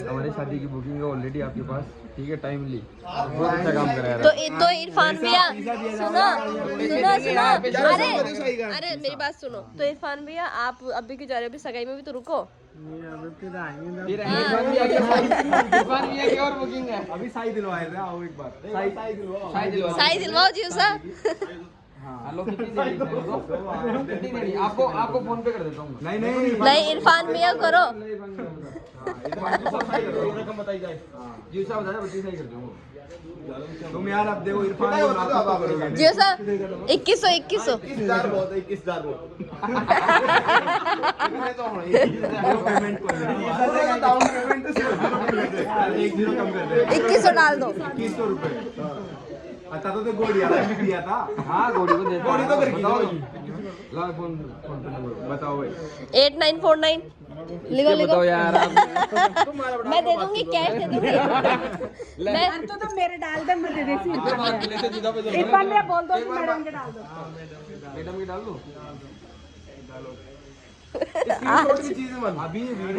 हमारी शादी की बुकिंग है ऑलरेडी आपके पास, ठीक है, टाइमली, बहुत अच्छा काम करा है। तो इरफान भैया सुनो सुनो सुनो, अरे मेरी बात सुनो, तो इरफान भैया आप अभी क्यों जा रहे हो? अभी सगाई में भी तो रुको। इरफान भैया की और बुकिंग है, अभी साई दिलवाए थे, आओ एक बार, साई दिलवाओ जी उसा। आपको आपको फोन पे कर देता हूँ। नहीं इरफान भैया करो। रकम बताई जाए जी साहब, बता बच्ची सही कर दूंगा तुम यार। अब देखो इरफान जी सर 2100 बहुत 21,000 बहुत पेमेंट डाउन पेमेंट तो 1 कम कर दे, 2100 डाल दो। 2100 रुपए। अच्छा तो गोड़ी दिया था। हाँ गोड़ी को दे, गोड़ी तो ला फोन पे नंबर बताओ भाई। 8949 लिखो लिखो। बताओ यार आप। मैं दे दूंगी, कैश दे दूंगी मैं। तो मेरे डाल दे, मैं दे देती हूँ। इरफान भैया बोल दो कि मैडम के डाल दो। मैडम की डाल दो।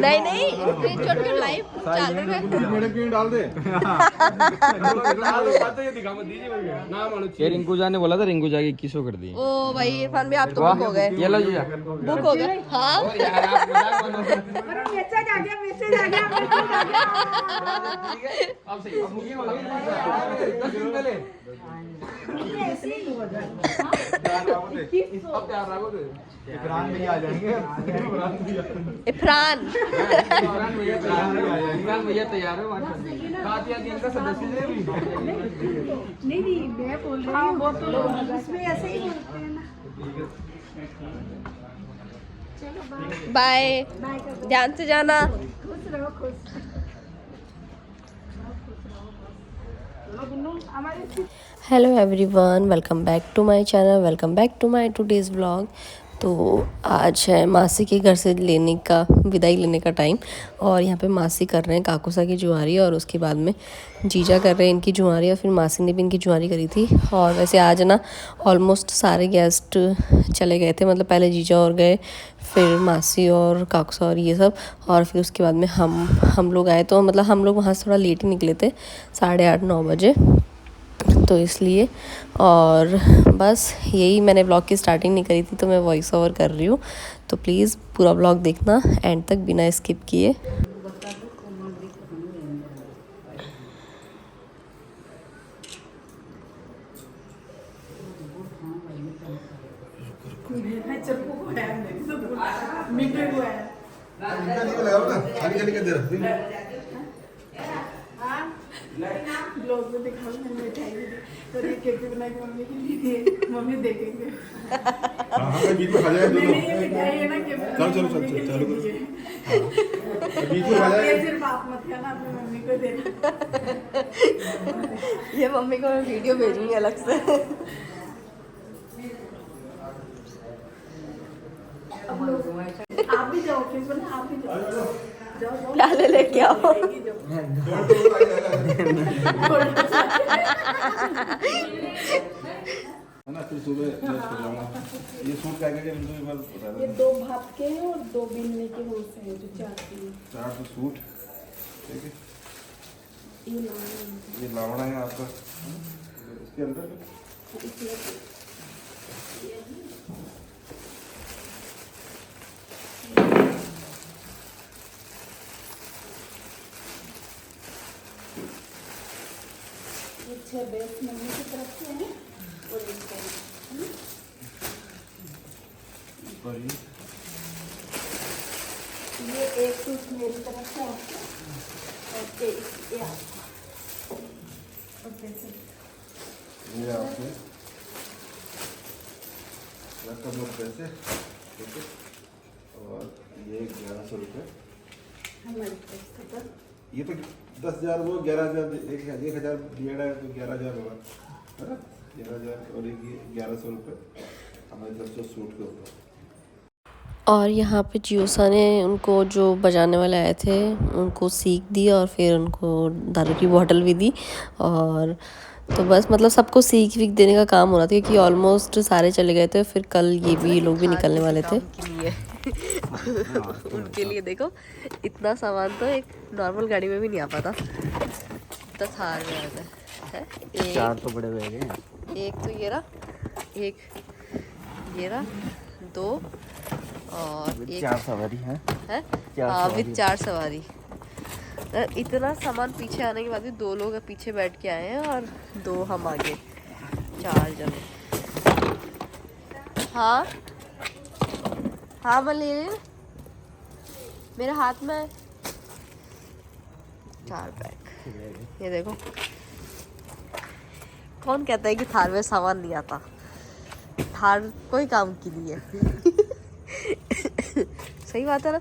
नहीं नहीं स्क्रीनशॉट के लाइव चल रहा है। मैडम क्यों डाल दे। ये रिंकू जा ने बोला था, रिंकू जा के 2100 कर दिए। ओ भाई इरफान भैया आप तो बुक हो गए। ये लो जी, बुक हो गए। हाँ अरे मैसेज आ गया, मैसेज आ गया, मैसेज आ गया। अब सही, अब बुकिंग हो गई 10 दिन पहले। अब तैयार रखो तो इमरान भी आ जाएंगे। इरफान इमरान भैया तैयार है। कातिया गैंग का सदस्य है भी। नहीं मैं बोल रही हूँ, वो तो उसमें ऐसे ही बोलते हैं ना। चलो बाय, ध्यान से जाना। खुश रहो, खुश। Hello everyone, welcome back to my channel, welcome back to my today's vlog. तो आज है मासी के घर से लेने का, विदाई लेने का टाइम। और यहाँ पे मासी कर रहे हैं काकूसा की जुआरी, और उसके बाद में जीजा कर रहे हैं इनकी जुआरी, और फिर मासी ने भी इनकी जुआरी करी थी। और वैसे आज ना ऑलमोस्ट सारे गेस्ट चले गए थे, मतलब पहले जीजा और गए, फिर मासी और काकूसा और ये सब, और फिर उसके बाद में हम लोग आए। तो मतलब हम लोग वहाँ से थोड़ा लेट ही निकले थे, 8:30-9 बजे, तो इसलिए। और बस यही, मैंने ब्लॉग की स्टार्टिंग नहीं करी थी तो मैं वॉइस ओवर कर रही हूँ। तो प्लीज़ पूरा ब्लॉग देखना एंड तक बिना स्किप किए। ब्लॉग में दिखाओ, मैंने मिठाई दी और ये केक बना के मम्मी के लिए, मम्मी देखेंगे। हाँ बीच में खा जाएगा दोनों। ये मिठाई है ना कि चलो चालू करो। बीच में खा ये जाएगा। सिर्फ आप मत खाना, अपनी मम्मी को देना। ये मम्मी को मैं वीडियो भेजूंगी अलग से। आप भी जाओ, किस बना आप भी जाओ, जाओ लाले लेके आओ। है ना, फिर सुबह ड्रेस कर जाऊंगा। ये सूट क्या क्या इनको एक बार बता ये देना। 2 भाप के हैं और 2 बिनने के हो से हैं, जो 4 के हैं। 400 सूट, ठीक है। ये लाना ये लावड़ा है आपका, इसके अंदर ये 6 बेस मम्मी की तरफ से हैं और इसका ऊपर ये एक सूट मेरी तरफ से आपको और ये आपको और पैसे ये आपके रकम और पैसे, ठीक है। और ये 1100 रुपये हमारी तरफ से पर ये तो 10,000 वो 11,000 1,000 डिवाइड है तो 11,000 होगा, है ना। 11,000 और एक 1,100 रुपये हमारी तरफ से सूट के ऊपर। और यहाँ पे जियोसा ने उनको जो बजाने वाले आए थे उनको सीख दी, और फिर उनको दारू की बोतल भी दी। और तो बस मतलब सबको सीख वीख देने का काम हो रहा था, क्योंकि ऑलमोस्ट सारे चले गए थे, फिर कल ये भी लोग भी निकलने वाले थे। उनके लिए देखो इतना सामान तो एक नॉर्मल गाड़ी में भी नहीं आ पाता, तो थार में आता है। चार तो बड़े बैग हैं। एक तो ये रहा, एक ये रहा, 2 और एक 4 सवारी है। हाँ विद 4 सवारी। इतना सामान पीछे आने के बाद भी 2 लोग पीछे बैठ के आए हैं और 2 हम आगे, 4 जने। हाँ हाँ मैं ले रही हूँ, मेरे हाथ में 4 बैग। ये देखो, कौन कहता है कि थार में सामान नहीं आता? थार कोई काम की नहीं है। सही बात है ना,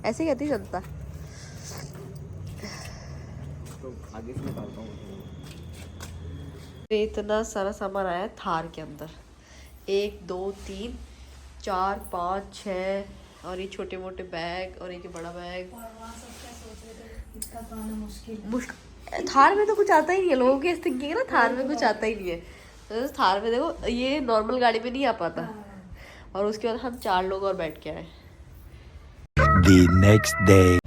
ऐसे ही कहती जनता। तो आगे से निकालता हूँ। इतना सारा सामान आया है थार के अंदर, 1 2 3 4 5 6 और ये छोटे मोटे बैग और एक ये बड़ा बैग। मुश्किल थार में तो कुछ आता ही नहीं है, लोगों की थिंकिंग है ना थार में कुछ आता ही नहीं है। तो थार में देखो ये नॉर्मल गाड़ी में नहीं आ पाता। और उसके बाद हम 4 लोग और बैठ के आए। The next day.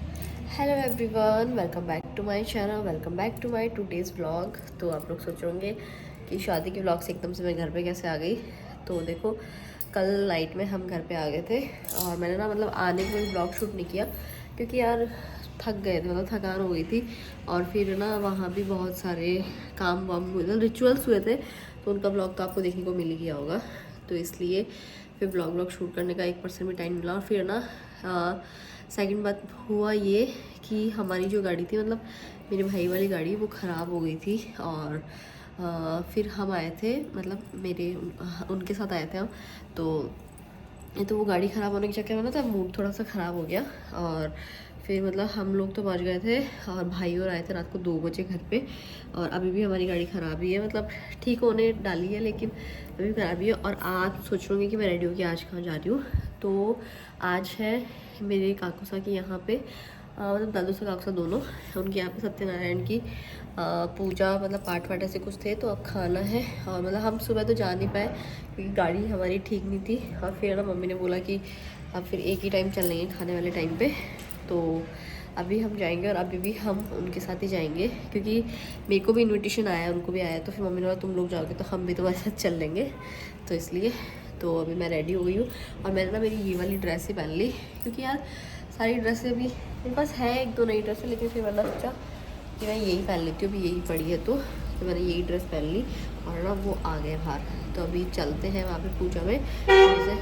Hello everyone, welcome back to my channel, welcome back to my today's vlog. तो आप लोग सोच रहे होंगे कि शादी के व्लॉग से एकदम से मैं घर पे कैसे आ गई। तो देखो कल नाइट में हम घर पे आ गए थे और मैंने ना मतलब आने के कोई व्लॉग शूट नहीं किया क्योंकि यार थक गए थे, मतलब थकान हो गई थी। और फिर ना वहाँ भी बहुत सारे काम वाम मतलब रिचुअल्स हुए थे, तो उनका व्लॉग तो आपको देखने को मिल ही गया होगा। तो इसलिए फिर व्लॉग शूट करने का 1% भी टाइम मिला। और फिर ना सेकंड बात हुआ ये कि हमारी जो गाड़ी थी, मतलब मेरे भाई वाली गाड़ी, वो ख़राब हो गई थी। और फिर हम आए थे, मतलब उनके साथ आए थे हम। तो वो गाड़ी ख़राब होने के चक्कर में ना तो मूड थोड़ा सा ख़राब हो गया। और फिर मतलब हम लोग तो पहुँच गए थे और भाई और आए थे रात को 2 बजे घर पे। और अभी भी हमारी गाड़ी ख़राब ही है, मतलब ठीक होने डाली है लेकिन अभी ख़राब ही है। और आज सोच रही हूँ कि मैं रेडी होकर आज कहाँ जा रही हूँ। तो आज है मेरे काकूसा की यहाँ पे, मतलब दादू सा काकूसा दोनों, उनके यहाँ पे सत्यनारायण की पूजा, मतलब पाठ वाठ ऐसे कुछ थे। तो अब खाना है। और मतलब हम सुबह तो जा नहीं पाए क्योंकि गाड़ी हमारी ठीक नहीं थी। और फिर ना मम्मी ने बोला कि अब फिर एक ही टाइम चल लेंगे खाने वाले टाइम पे। तो अभी हम जाएंगे और अभी भी हम उनके साथ ही जाएंगे क्योंकि मेरे को भी इनविटेशन आया है, उनको भी आया है। तो फिर मम्मी ने बोला तुम लोग जाओगे तो हम भी तुम्हारे साथ चल लेंगे। तो इसलिए तो अभी मैं रेडी हो गई हूँ और मैंने ना मेरी ये वाली ड्रेस ही पहन ली क्योंकि यार सारी ड्रेसें भी मेरे पास है, 1 2 नई ड्रेसें, लेकिन फिर मैंने सोचा कि मैं यही पहन लेती हूँ, अभी यही पड़ी है। तो मैंने यही ड्रेस पहन ली और ना वो आ गए बाहर। तो अभी चलते हैं वहाँ पे पूजा में। जैसे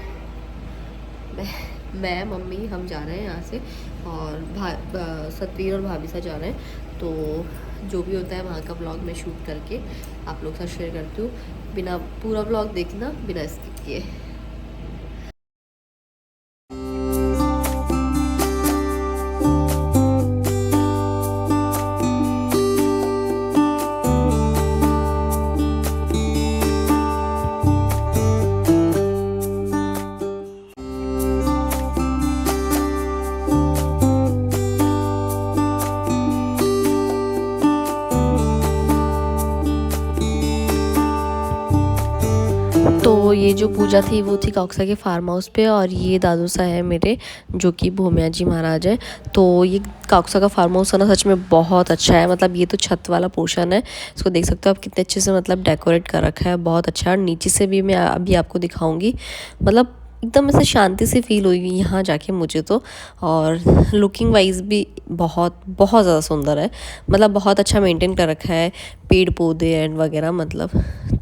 मैं मम्मी हम जा रहे हैं यहाँ से और सतवीर और भाभी सा जा रहे हैं। तो जो भी होता है वहाँ का व्लॉग मैं शूट करके आप लोग के साथ शेयर करती हूँ। बिना पूरा व्लॉग देखना, बिना स्किप किए। तो ये जो पूजा थी वो थी काकसा के फार्म हाउस पे। और ये दादू सा है मेरे, जो कि भूमिया जी महाराज है। तो ये काकसा का फार्म हाउस है ना, सच में बहुत अच्छा है। मतलब ये तो छत वाला पोर्शन है, इसको देख सकते हो आप कितने अच्छे से मतलब डेकोरेट कर रखा है, बहुत अच्छा है। और नीचे से भी मैं अभी आपको दिखाऊंगी, मतलब एकदम ऐसे शांति से फील हुई यहाँ जाके मुझे तो। और लुकिंग वाइज भी बहुत बहुत ज़्यादा सुंदर है, मतलब बहुत अच्छा मेंटेन कर रखा है, पेड़ पौधे एंड वगैरह मतलब।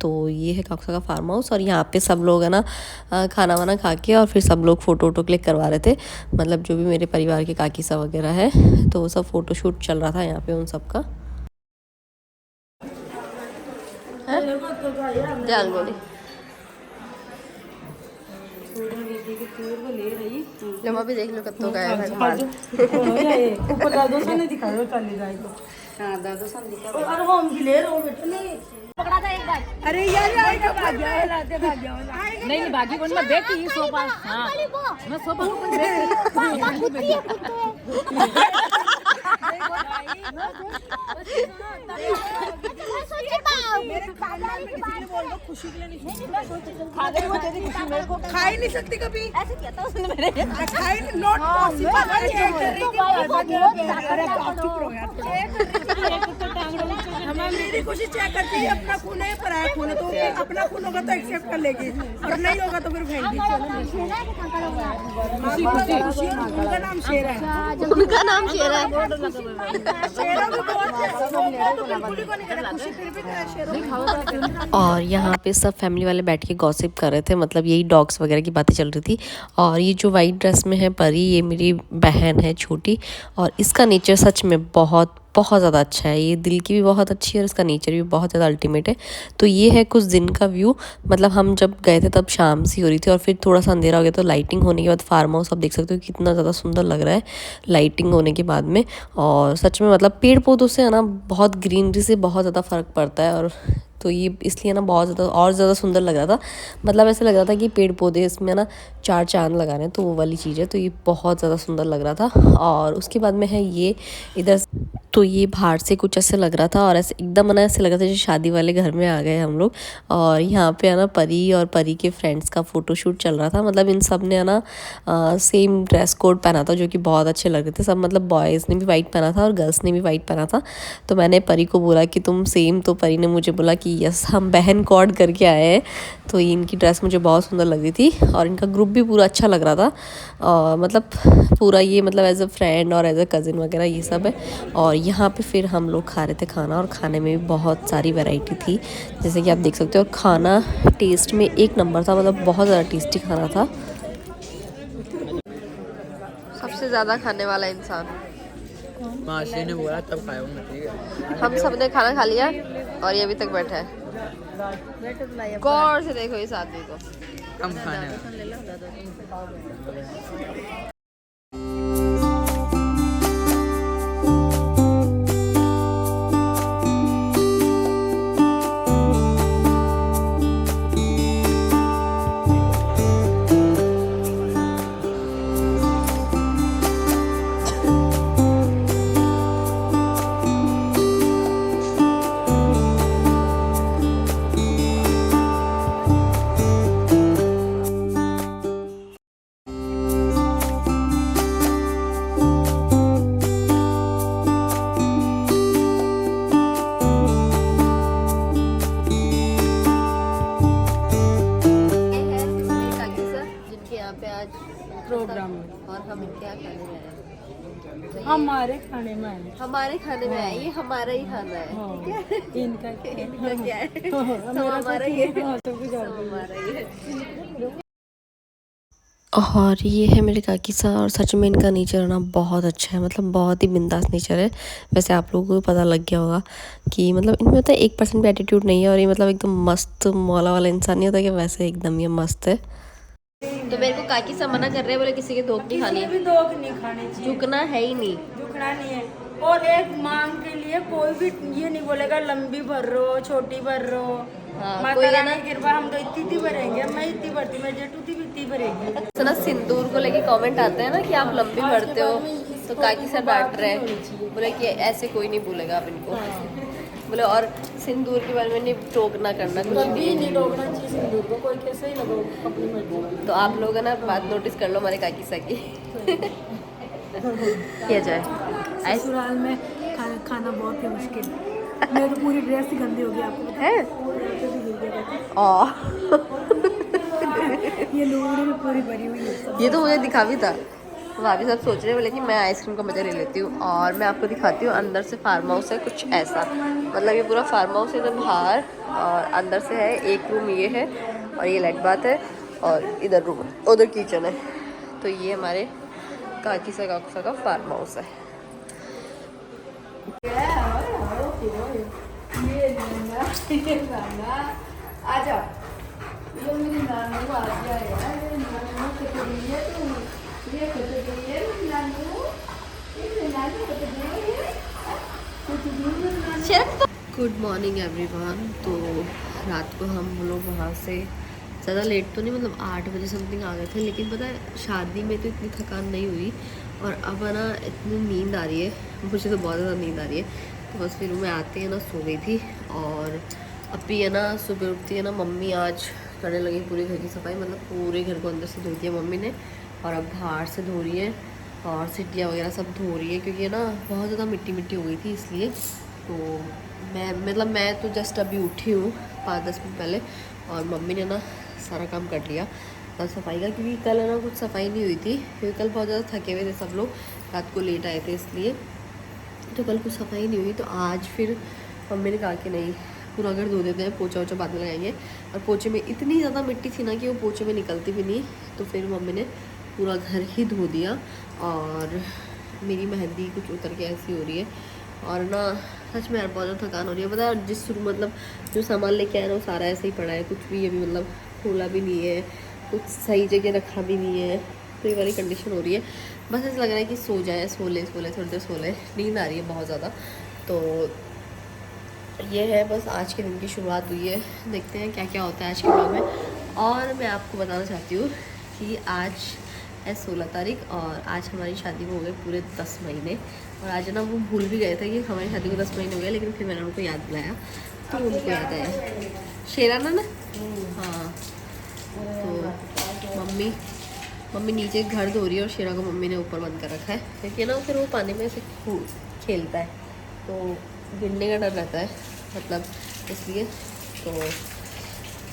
तो ये है काकसा का फार्म हाउस। और यहाँ पे सब लोग है ना खाना वाना खा के और फिर सब लोग फ़ोटो वोटो क्लिक करवा रहे थे, मतलब जो भी मेरे परिवार के काकी सा वगैरह है। तो वो सब फ़ोटो शूट चल रहा था यहाँ पे उन सब का। जमा भी देख लो कत्तो का है ऊपर दादो सा ने दिखाया चली जाए तो। हां दादो सा दिखा और हम भी ले रहे हो बेटा। नहीं पकड़ा था एक बार। अरे यार भाग गया लाते भाग गया। नहीं नहीं भागी कौन मैं बैठी ये सोफा। हां मैं सोफा पर बैठी। मेरे खानदान में किसी ने बोल दो खुश खुशी के लिए नहीं खा गई वो तेरी खुशी मेरे को खा ही नहीं सकती कभी ऐसे किया था उसने मेरे खा ही नॉट पॉसिबल मेरी खुशी चेक करती है अपना खून है पराया खून है तो अपना खून होगा तो एक्सेप्ट कर लेगी और नहीं होगा तो फिर फेंक खुशी उनका नाम शेर है उनका नाम शेर है। शेरों भी बहुत खुशी फिर भी शेरों और यहाँ पे सब फैमिली वाले बैठ के गॉसिप कर रहे थे, मतलब यही डॉग्स वगैरह की बातें चल रही थी। और ये जो वाइट ड्रेस में है परी, ये मेरी बहन है छोटी, और इसका नेचर सच में बहुत बहुत ज़्यादा अच्छा है। ये दिल की भी बहुत अच्छी है और इसका नेचर भी बहुत ज़्यादा अल्टीमेट है। तो ये है कुछ दिन का व्यू, मतलब हम जब गए थे तब शाम सी हो रही थी और फिर थोड़ा सा अंधेरा हो गया, तो लाइटिंग होने के बाद फार्म हाउस आप देख सकते हो कितना ज़्यादा सुंदर लग रहा है लाइटिंग होने के बाद में। और सच में मतलब पेड़ पौधों से है ना, बहुत ग्रीनरी से बहुत ज़्यादा फ़र्क पड़ता है। और तो ये इसलिए ना बहुत ज़्यादा और ज़्यादा सुंदर लग रहा था, मतलब ऐसे लग रहा था कि पेड़ पौधे इसमें ना 4 चांद लगा रहे हैं, तो वो वाली चीज़ है। तो ये बहुत ज़्यादा सुंदर लग रहा था। और उसके बाद में है ये इधर, तो ये बाहर से कुछ ऐसे लग रहा था और ऐसे एकदम ना ऐसे लग रहा था जैसे शादी वाले घर में आ गए हम लोग। और यहाँ पे है ना परी और परी के फ्रेंड्स का फ़ोटोशूट चल रहा था, मतलब इन सब ने है ना सेम ड्रेस कोड पहना था जो कि बहुत अच्छे लग रहे थे सब, मतलब बॉयज़ ने भी वाइट पहना था और गर्ल्स ने भी वाइट पहना था। तो मैंने परी को बोला कि तुम सेम, तो परी ने मुझे बोला कि यस हम बहन कोड करके आए हैं। तो इनकी ड्रेस मुझे बहुत सुंदर लग रही थी और इनका ग्रुप भी पूरा अच्छा लग रहा था, मतलब पूरा ये मतलब एज अ फ्रेंड और एज अ कज़िन वगैरह ये सब है। और यहाँ पे फिर हम लोग खा रहे थे खाना, और खाने में भी बहुत सारी वैरायटी थी जैसे कि आप देख सकते हो। और खाना टेस्ट में एक नंबर था, मतलब बहुत ज़्यादा टेस्टी खाना था। सबसे ज़्यादा खाने वाला इंसान मासी ने बोला तब खाऊंगा, ठीक है। हम सब ने खाना खा लिया और ये अभी तक बैठा है। गौर से देखो इस आदमी को। कम खाने प्रोग्राम में और हम इनके यहाँ खाने में आए। हमारे खाने में आए हमारे खाने में आए, ये हमारा ही खाना है। ठीक है, इनका इनका क्या है? मेरा हमारा ही है। हमारा ही है। और ये है मेरे काकी सा, और सच में इनका नेचर ना बहुत अच्छा है, मतलब बहुत ही बिंदास नेचर है। वैसे आप लोगों को पता लग गया होगा कि मतलब इनमें होता है 1% भी एटीट्यूड नहीं है, और ये मतलब एकदम मस्त मौला वाला इंसान नहीं होता कि वैसे एकदम ये मस्त है। तो मेरे को काकी सा मना कर रहे हैं, बोले किसी के धोख नहीं खानी है, भी धोख नहीं खानी चाहिए, झुकना है ही नहीं, झुकना नहीं है। और एक मांग के लिए कोई भी ये नहीं बोलेगा लंबी भर रहो छोटी भर रहो। हाँ, माता कोई है रानी ना की कृपा, हम तो इतनी भरेंगे, मैं इतनी भरती, मैं जेठू थी भी इतनी भरेगी। तो ना सिंदूर को लेके कमेंट आते हैं ना कि आप लंबी भरते हो, तो काकी सा डांट रहे हैं, बोले कि ऐसे कोई नहीं बोलेगा आप इनको, बोले और सिंदूर के बारे में नहीं टोकना करना, कुछ भी नहीं टोकना चाहिए सिंदूर को, कोई कैसे ही लगाओ अपनी मर्जी। तो आप लोग है ना बात नोटिस कर लो हमारे काकी सा की। किया जाए ससुराल में खाना बहुत ही मुश्किल है। मैं तो पूरी ड्रेस ही गंदी हो गई, आपको है। ये लोगों में पूरी भरी हुई है। ये तो मुझे दिखा भी था, भाभी सब सोच रहे हैं बोले कि मैं आइसक्रीम का मज़ा ले लेती हूँ। और मैं आपको दिखाती हूँ, अंदर से फार्म हाउस है कुछ ऐसा, मतलब ये पूरा फार्म हाउस है इधर बाहर, और अंदर से है एक रूम ये है, और ये लाइट बात है, और इधर रूम है, उधर किचन है। तो ये हमारे काकी सा का फार्म हाउस है। आजा गुड मॉर्निंग एवरीवन। तो रात को हम लोग वहाँ से ज़्यादा लेट तो नहीं, मतलब 8 बजे समथिंग आ गए थे, लेकिन पता है शादी में तो इतनी थकान नहीं हुई, और अब ना इतनी नींद आ रही है, मुझे तो बहुत ज़्यादा नींद आ रही है। तो बस फिर मैं आते हैं ना सो गई थी, और अभी है ना सुबह उठती है ना मम्मी, आज करने लगी पूरे घर की सफाई, मतलब पूरे घर को अंदर से धो दिया मम्मी ने, और अब बाहर से धो रही है और सीटियाँ वगैरह सब धो रही है, क्योंकि है ना बहुत ज़्यादा मिट्टी मिट्टी हो गई थी इसलिए। तो मैं तो जस्ट अभी उठी हूँ 5-10 मिनट पहले, और मम्मी ने ना सारा काम कर लिया सफाई का, क्योंकि कल है ना कुछ सफाई नहीं हुई थी, क्योंकि कल बहुत ज़्यादा थके हुए थे सब लोग, रात को लेट आए थे इसलिए, तो कल कुछ सफाई नहीं हुई। तो आज फिर मम्मी ने कहा कि नहीं पूरा घर धो देते हैं, पोछा वोछा बाद में लगाएंगे, और पोछे में इतनी ज़्यादा मिट्टी थी ना कि वो पोछे में निकलती भी नहीं, तो फिर मम्मी ने पूरा घर ही धो दिया। और मेरी मेहंदी कुछ उतर के ऐसी हो रही है, और ना सच में यार बहुत ज़्यादा थकान हो रही है, पता है जिस मतलब जो सामान लेके आया ना वो सारा ऐसे ही पड़ा है, कुछ भी अभी मतलब खोला भी नहीं है, कुछ सही जगह रखा भी नहीं है, तो ये वाली कंडीशन हो रही है। बस ऐसा लग रहा है कि सो जाए, सो ले थोड़ी देर सो ले, नींद आ रही है बहुत ज़्यादा। तो ये है बस आज के दिन की शुरुआत हुई है, देखते हैं क्या क्या होता है आज के ब्लॉग में। और मैं आपको बताना चाहती हूँ कि आज है 16 तारीख, और आज हमारी शादी को हो गए पूरे 10 महीने, और आज ना वो भूल भी गए थे कि हमारी शादी को 10 महीने हो गए, लेकिन फिर मैंने उनको याद दिलाया तो उनको याद आया। शेराना ना, हाँ। तो मम्मी नीचे घर धो रही है, और शेरा को मम्मी ने ऊपर बंद कर रखा है, क्योंकि ना फिर वो पानी में से खेलता है तो गिरने का डर रहता है, मतलब इसलिए। तो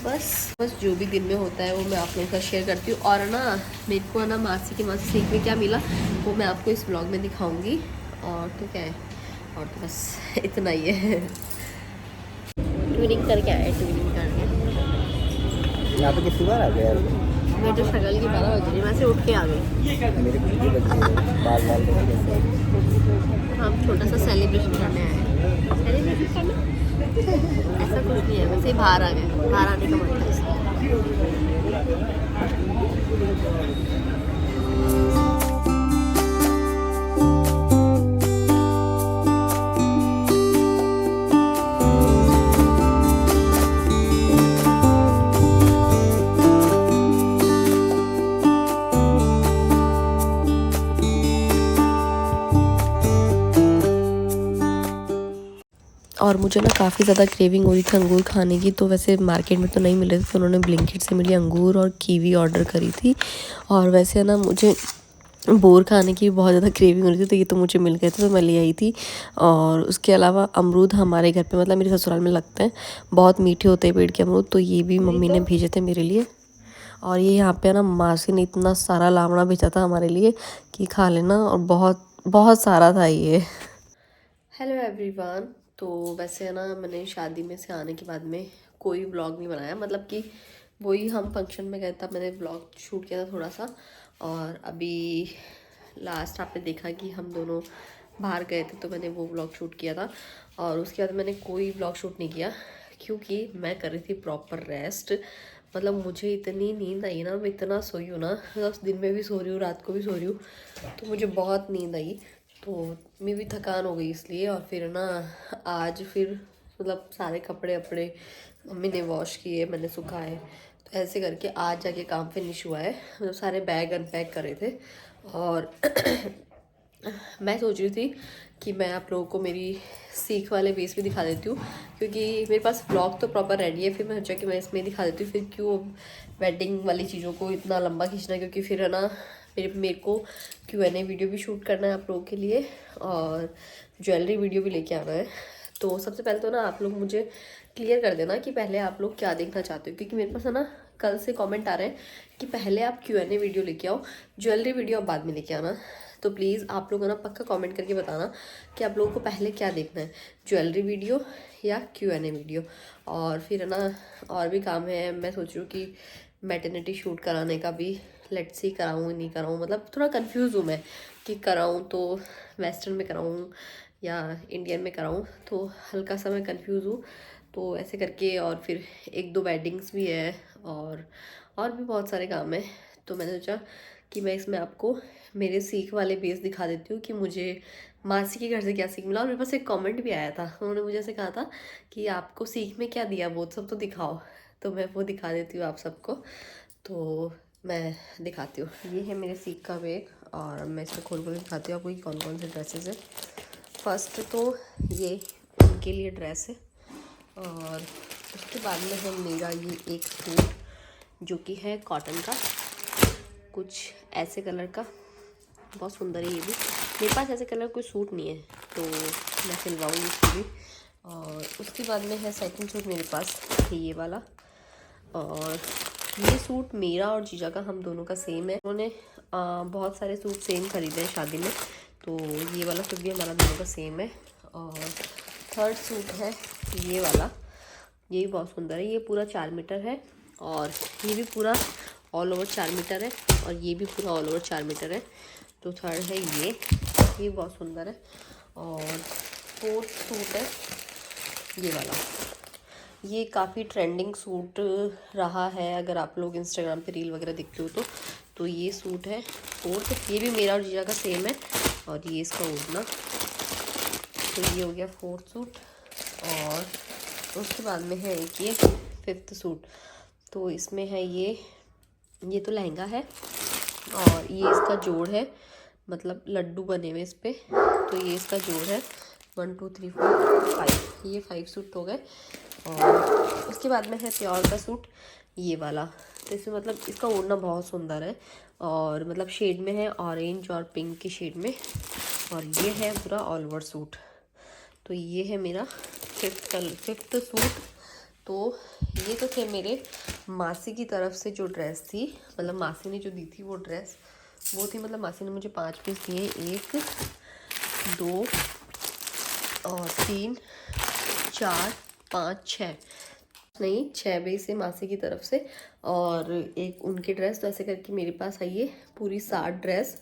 बस जो भी दिन में होता है वो मैं आप लोगों के साथ शेयर करती हूँ। और ना मेरे को ना मासी सीख में क्या मिला वो मैं आपको इस ब्लॉग में दिखाऊंगी। और तो क्या है, और तो बस इतना ही है। ट्विनिंग करके आए, ट्विनिंग करके यहाँ पे कितनी बार आ गया यार? मैं जो शक्ल की 12 बज रही मैं से उठ के आ गई। मेरे खुद के बच्चे हैं, बाल हम छोटा सा सेलिब्रेशन करने आए हैं। सेलिब्रेशन करना ऐसा कुछ नहीं है, वैसे ही बाहर आ गए, बाहर आने का मन था इसलिए। और मुझे ना काफ़ी ज़्यादा क्रेविंग हो रही थी अंगूर खाने की, तो वैसे मार्केट में तो नहीं मिल रहे थे, तो उन्होंने ब्लिंकिट से मेरी अंगूर और कीवी ऑर्डर करी थी। और वैसे ना मुझे बोर खाने की बहुत ज़्यादा क्रेविंग हो रही थी, तो ये तो मुझे मिल गए थे तो मैं ले आई थी। और उसके अलावा अमरूद हमारे घर पे मतलब मेरे ससुराल में लगते हैं, बहुत मीठे होते हैं पेड़ के अमरूद, तो ये भी मम्मी ने भेजे थे मेरे लिए। और ये यहाँ पे ना मासी ने इतना सारा लावड़ा भेजा था हमारे लिए कि खा लेना, और बहुत बहुत सारा था ये। हेलो एवरीवन, तो वैसे है ना मैंने शादी में से आने के बाद में कोई व्लॉग नहीं बनाया, मतलब कि वही हम फंक्शन में गए था, मैंने व्लॉग शूट किया था थोड़ा सा। और अभी लास्ट आपने देखा कि हम दोनों बाहर गए थे, तो मैंने वो व्लॉग शूट किया था। और उसके बाद मैंने कोई व्लॉग शूट नहीं किया, क्योंकि मैं कर रही थी प्रॉपर रेस्ट। मतलब मुझे इतनी नींद आई ना, मैं इतना सोई हूँ ना, मतलब दिन में भी सो रही हूँ, रात को भी सो रही हूँ, तो मुझे बहुत नींद आई, तो मैं भी थकान हो गई इसलिए। और फिर ना आज फिर मतलब सारे कपड़े वपड़े मम्मी ने वॉश किए, मैंने सुखाए, तो ऐसे करके आज जाके काम फिनिश हुआ है। मतलब सारे बैग अनपैक करे थे। और मैं सोच रही थी कि मैं आप लोगों को मेरी सीख वाले बेस भी दिखा देती हूँ, क्योंकि मेरे पास ब्लॉग तो प्रॉपर रेडी है, फिर मैं सोचा कि मैं इसमें दिखा देती हूँ, फिर क्यों वेडिंग वाली चीज़ों को इतना लंबा खींचना, क्योंकि फिर है ना मेरे को Q&A वीडियो भी शूट करना है आप लोगों के लिए, और ज्वेलरी वीडियो भी लेके आना है। तो सबसे पहले तो ना आप लोग मुझे क्लियर कर देना कि पहले आप लोग क्या देखना चाहते हो, क्योंकि मेरे पास है ना कल से कमेंट आ रहे हैं कि पहले आप Q&A वीडियो लेके आओ, ज्वेलरी वीडियो आप बाद में लेके आना। तो प्लीज़ आप लोग ना पक्का कमेंट करके बताना कि आप लोगों को पहले क्या देखना है, ज्वेलरी वीडियो या Q&A वीडियो। और फिर है ना और भी काम है, मैं सोच रही हूँ कि मैटरनिटी शूट कराने का भी लेट्स सी कराऊँ नहीं कराऊँ, मतलब थोड़ा कंफ्यूज हूँ मैं कि कराऊँ तो वेस्टर्न में कराऊँ या इंडियन में कराऊँ, तो हल्का सा मैं कंफ्यूज हूँ। तो ऐसे करके, और फिर 1-2 वेडिंग्स भी है, और भी बहुत सारे काम है। तो मैंने सोचा कि मैं इसमें आपको मेरे सीख वाले बेस दिखा देती हूँ कि मुझे मासी के घर से क्या सीख मिला। और मेरे पास एक कमेंट भी आया था, उन्होंने मुझे ऐसे कहा था कि आपको सीख में क्या दिया वो सब तो दिखाओ, तो मैं वो दिखा देती हूँ आप सबको। तो मैं दिखाती हूँ, ये है मेरे सीख का बैग, और मैं इसमें खोल कर दिखाती हूँ आपको कि कौन कौन से ड्रेसेस है। फर्स्ट तो ये उनके लिए ड्रेस है, और उसके बाद में है मेरा ये एक सूट जो कि है कॉटन का, कुछ ऐसे कलर का, बहुत सुंदर है ये भी। मेरे पास ऐसे कलर कोई सूट नहीं है तो मैं सिलवाऊँगी इसको भी। और उसके बाद में है सेकंड सूट मेरे पास ये वाला, और ये सूट मेरा और जीजा का हम दोनों का सेम है। उन्होंने बहुत सारे सूट सेम खरीदे हैं शादी में, तो ये वाला सूट भी हमारा दोनों का सेम है। और थर्ड सूट है ये वाला, ये भी बहुत सुंदर है। ये पूरा 4 मीटर है और ये भी पूरा ऑल ओवर 4 मीटर है और ये भी पूरा ऑल ओवर 4 मीटर है। तो थर्ड है ये बहुत सुंदर है। और फोर्थ सूट है ये वाला, ये काफ़ी ट्रेंडिंग सूट रहा है, अगर आप लोग इंस्टाग्राम पे रील वगैरह देखते हो तो ये सूट है फोर्थ। ये भी मेरा और जीजा का सेम है और ये इसका ओढ़ना। तो ये हो गया फोर्थ सूट। और उसके बाद में है एक ये फिफ्थ सूट। तो इसमें है ये तो लहंगा है और ये इसका जोड़ है, मतलब लड्डू बने हुए इस पर। तो ये इसका जोड़ है 1 2 3 4 5, ये 5 सूट हो गए। और उसके बाद में है प्योर का सूट ये वाला। तो इसमें मतलब इसका ओढ़ना बहुत सुंदर है और मतलब शेड में है ऑरेंज और पिंक की शेड में। और ये है पूरा ऑल ओवर सूट। तो ये है मेरा फिफ्थ सूट। तो ये तो थे मेरे मासी की तरफ से जो ड्रेस थी, मतलब मासी ने जो दी थी वो ड्रेस वो थी, मतलब मासी ने मुझे 5 पीस दिए, 1 2 और 3 4 5 6 नहीं 6 पीस से मासी की तरफ से और एक उनकी ड्रेस। तो ऐसे करके मेरे पास आई है पूरी 60 ड्रेस।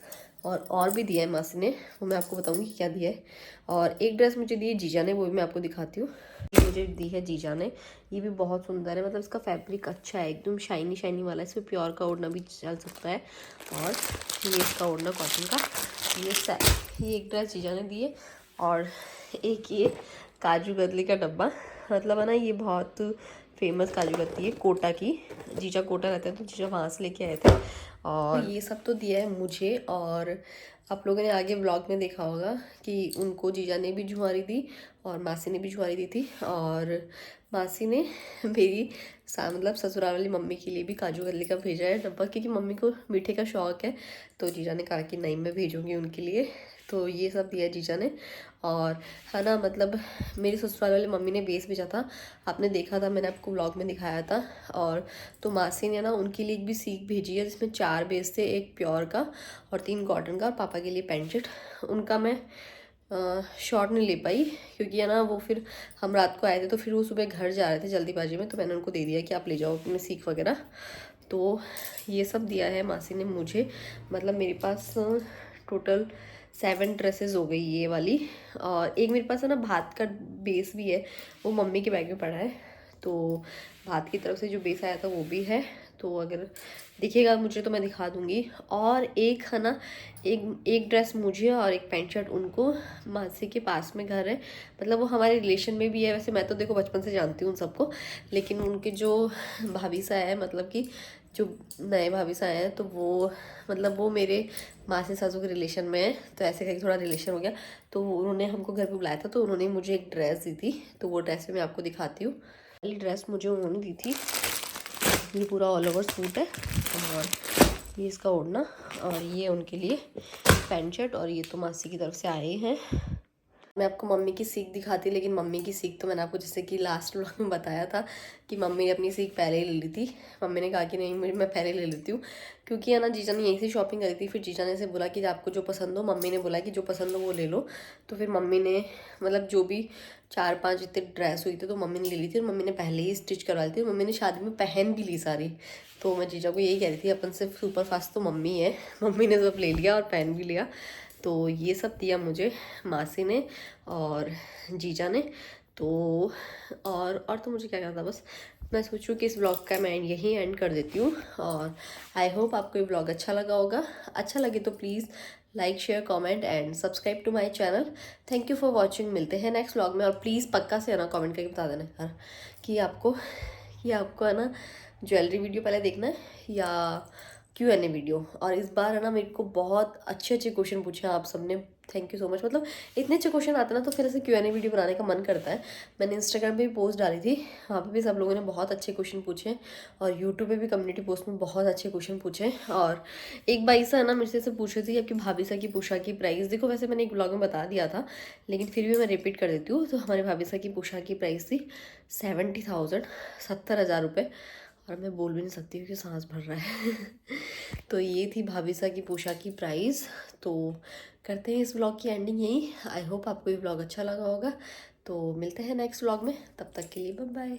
और भी दिया है मासी ने, वो मैं आपको बताऊंगी क्या दिया है। और एक ड्रेस मुझे दी है जीजा ने, वो भी मैं आपको दिखाती हूँ। ये मुझे दी है जीजा ने, ये भी बहुत सुंदर है, मतलब इसका फैब्रिक अच्छा है, एकदम शाइनी शाइनी वाला है। इसमें प्योर का ओढ़ना भी चल सकता है। और ये इसका ओढ़ना कॉटन का। ये एक ड्रेस जीजा ने दी है। और एक ये काजू कतली का डब्बा, मतलब है ना ये बहुत फेमस काजू कतली है कोटा की। जीजा कोटा रहते हैं तो जीजा वहाँ से लेके आए थे। और ये सब तो दिया है मुझे। और आप लोगों ने आगे व्लॉग में देखा होगा कि उनको जीजा ने भी जुआरी दी और मासी ने भी जुआरी दी थी। और मासी ने मेरी मतलब ससुराल वाली मम्मी के लिए भी काजू कतली का भेजा है डब्बा, क्योंकि मम्मी को मीठे का शौक़ है। तो जीजा ने कहा कि नहीं मैं भेजूँगी उनके लिए। तो ये सब दिया जीजा ने। और है ना, मतलब मेरी ससुराल वाली मम्मी ने बेस भेजा था, आपने देखा था, मैंने आपको व्लॉग में दिखाया था। और तो मासी ने ना उनके लिए एक भी सीख भेजी है जिसमें 4 बेस थे, एक प्योर का और 3 कॉटन का। और पापा के लिए पैंट शर्ट। उनका मैं शॉर्ट नहीं ले पाई क्योंकि है ना वो फिर हम रात को आए थे तो फिर वो सुबह घर जा रहे थे जल्दीबाजी में, तो मैंने उनको दे दिया कि आप ले जाओ अपने सीख वगैरह। तो ये सब दिया है मासी ने मुझे, मतलब मेरे पास टोटल 7 ड्रेसेस हो गई ये वाली। और एक मेरे पास है ना भात का बेस भी है, वो मम्मी के बैग में पड़ा है। तो भात की तरफ से जो बेस आया था वो भी है, तो अगर दिखेगा मुझे तो मैं दिखा दूँगी। और एक है ना एक ड्रेस मुझे और एक पैंट शर्ट उनको, मासी के पास में घर है, मतलब वो हमारे रिलेशन में भी है। वैसे मैं तो देखो बचपन से जानती हूँ उन सबको, लेकिन उनके जो भाभी सा है, मतलब कि जो नए भाभी सा हैं, तो वो मतलब वो मेरे मासी सासू के रिलेशन में है। तो ऐसे करके थोड़ा रिलेशन हो गया। तो उन्होंने हमको घर पे बुलाया था, तो उन्होंने मुझे एक ड्रेस दी थी, तो वो ड्रेस भी मैं आपको दिखाती हूँ। पहली ड्रेस मुझे उन्होंने दी थी, ये पूरा ऑल ओवर सूट है और ये इसका ओढ़ना। और ये उनके लिए पैंट शर्ट। और ये तो मासी की तरफ से आए हैं। मैं आपको मम्मी की सीख दिखाती, लेकिन मम्मी की सीख तो मैंने आपको जैसे कि लास्ट व्लॉग में बताया था कि मम्मी ने अपनी सीख पहले ही ले ली थी। मम्मी ने कहा कि नहीं मैं पहले ले लेती हूँ, क्योंकि है ना जीजा ने यहीं से शॉपिंग करी थी। फिर जीजा ने से बोला कि आपको जो पसंद हो, मम्मी ने बोला कि जो पसंद हो वो ले लो। तो फिर मम्मी ने मतलब जो भी 4-5 जितने ड्रेस हुई थी तो मम्मी ने ले ली थी, और मम्मी ने पहले ही स्टिच करवा ली थी। मम्मी ने शादी में पहन भी ली सारी। तो मैं जीजा को यही कह रही थी, अपन से सुपर फास्ट तो मम्मी है, मम्मी ने सब ले लिया और पहन भी लिया। तो ये सब दिया मुझे मासी ने और जीजा ने। तो और तो मुझे क्या करना था, बस मैं सोचूं कि इस ब्लॉग का मैं यहीं एंड कर देती हूँ। और आई होप आपको ये ब्लॉग अच्छा लगा होगा। अच्छा लगे तो please like share comment and subscribe to my channel. Thank you for watching. मिलते हैं नेक्स्ट ब्लॉग में। और प्लीज़ पक्का से है ना कमेंट करके बता देना यार कि आपको है ना ज्वेलरी वीडियो पहले देखना है या Q&A वीडियो। और इस बार है ना मेरे को बहुत अच्छे अच्छे क्वेश्चन पूछे हैं आप सबने, थैंक यू सो मच। मतलब इतने अच्छे क्वेश्चन आते हैं ना तो फिर ऐसे Q&A वीडियो बनाने का मन करता है। मैंने इंस्टाग्राम पे भी पोस्ट डाली थी, वहाँ पे भी सब लोगों ने बहुत अच्छे क्वेश्चन पूछे, और यूट्यूब पे भी कम्युनिटी पोस्ट में बहुत अच्छे क्वेश्चन पूछे। और एक बाई सा है ना मुझसे पूछ रही थी आपकी भाभी सा की पोशाक की प्राइस, देखो वैसे मैंने एक ब्लॉग में बता दिया था लेकिन फिर भी मैं रिपीट कर देती हूँ। तो हमारे भाभी सा की पोशाक की प्राइस थी 70,000, 70,000 रुपये। और मैं बोल भी नहीं सकती हूँ कि सांस भर रहा है तो ये थी भाभी सा की पोशाक की प्राइस। तो करते हैं इस व्लॉग की एंडिंग यहीं। आई होप आपको ये व्लॉग अच्छा लगा होगा। तो मिलते हैं नेक्स्ट व्लॉग में, तब तक के लिए बाय बाय।